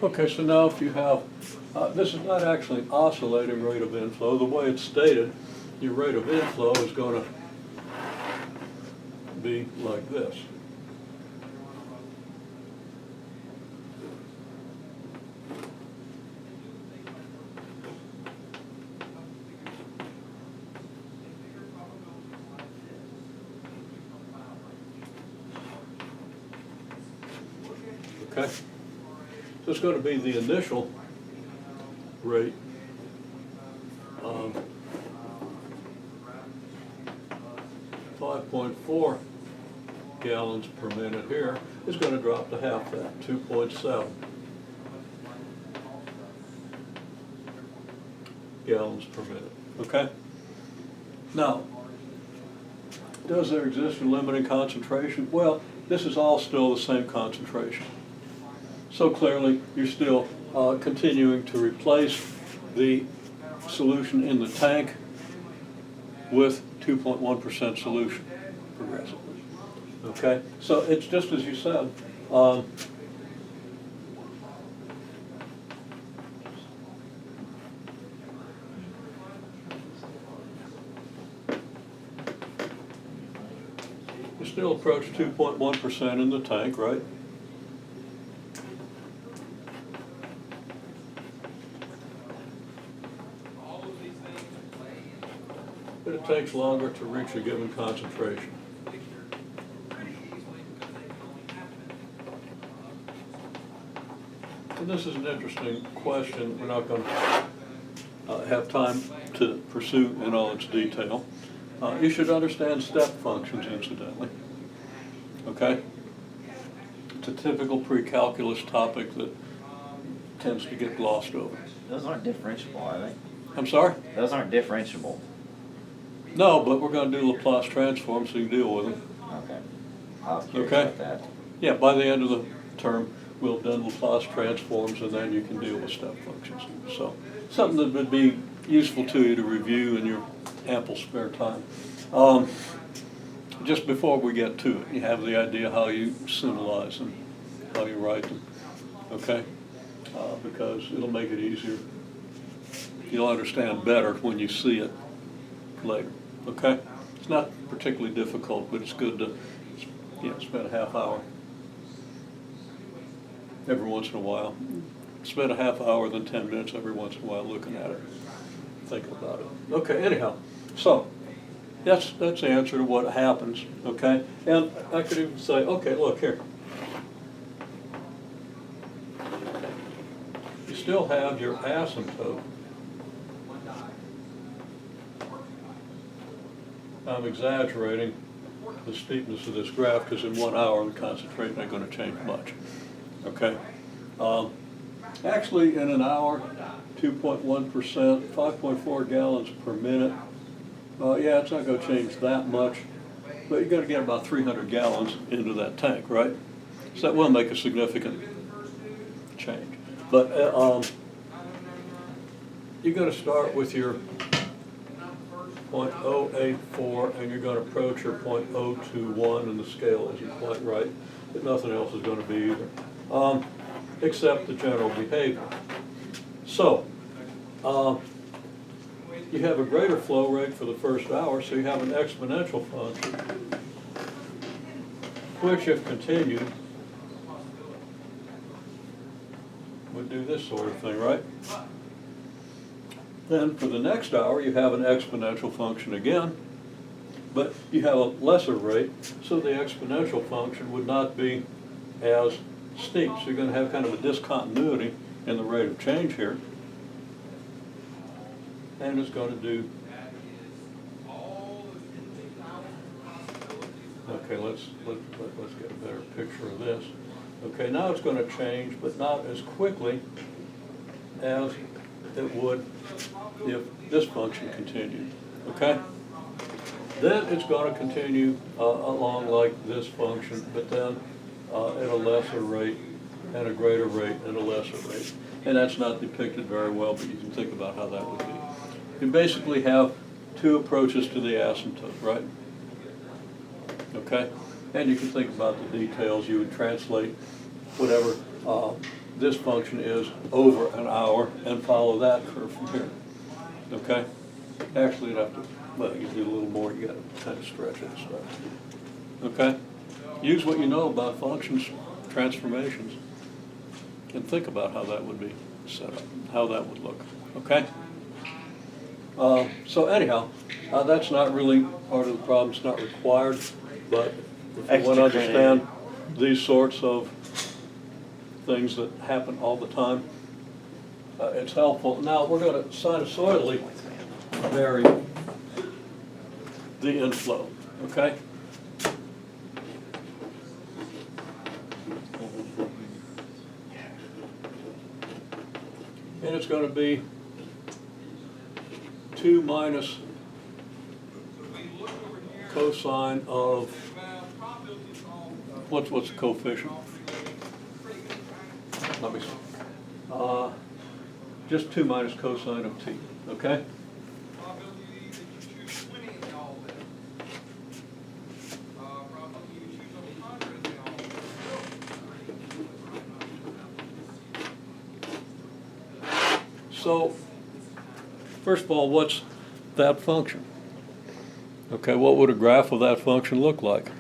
Okay, so now if you have, this is not actually an oscillating rate of inflow. The way it's stated, your rate of inflow is going to be like this. Okay? So it's going to be the initial rate. 5.4 gallons per minute here is going to drop to half that, 2.7 gallons per minute. Okay? Now, does there exist a limiting concentration? Well, this is all still the same concentration. So clearly, you're still continuing to replace the solution in the tank with 2.1% solution progressively. Okay, so it's just as you said. You still approach 2.1% in the tank, right? But it takes longer to reach a given concentration. And this is an interesting question. We're not going to have time to pursue in all its detail. You should understand step functions, incidentally. Okay? It's a typical pre-calculus topic that tends to get glossed over. Those aren't differentiable, are they? I'm sorry? Those aren't differentiable. No, but we're going to do Laplace transforms so you can deal with them. Okay. I was curious Okay. about that. Yeah, by the end of the term, we'll have done Laplace transforms, and then you can deal with step functions. So, something that would be useful to you to review in your ample spare time. Just before we get to it, you have the idea how you symbolize them, how you write them, okay? Because it'll make it easier. You'll understand better when you see it later, okay? It's not particularly difficult, but it's good to spend a half hour every once in a while. Spend a half hour, then 10 minutes every once in a while looking at it, thinking about it. Okay, anyhow, so that's the answer to what happens, okay? And I could even say, okay, look here. You still have your asymptote. I'm exaggerating the steepness of this graph because in 1 hour the concentration ain't going to change much. Okay? Actually, in an hour, 2.1%, 5.4 gallons per minute. Yeah, it's not going to change that much, but you're going to get about 300 gallons into that tank, right? So that will make a significant change. But you're going to start with your 0.084, and you're going to approach your 0.021, and the scale isn't quite right, but nothing else is going to be either, except the general behavior. So, you have a greater flow rate for the first hour, so you have an exponential function, which, if continued, would do this sort of thing, right? Then for the next hour, you have an exponential function again, but you have a lesser rate, so the exponential function would not be as steep. So you're going to have kind of a discontinuity in the rate of change here. And it's going to do, okay, let's get a better picture of this. Okay, now it's going to change, but not as quickly as it would if this function continued, okay? Then it's going to continue along like this function, but then at a lesser rate, and a greater rate, and a lesser rate. And that's not depicted very well, but you can think about how that would be. You basically have two approaches to the asymptote, right? Okay? And you can think about the details. You would translate whatever this function is over an hour and follow that curve from here, okay? Actually, you'd have to, well, you do a little more, you gotta kind of stretch it and stuff, okay? Use what you know about functions, transformations, and think about how that would be set up, how that would look, okay? So anyhow, that's not really part of the problem, it's not required, but if you want to Extra credit. understand these sorts of things that happen all the time, it's helpful. Now, we're going to sinusoidally vary the inflow, okay? And it's going to be 2 minus cosine of, what's the coefficient? Let me see. Just 2 minus cosine of t, okay? So, first of all, what's that function? Okay, what would a graph of that function look like?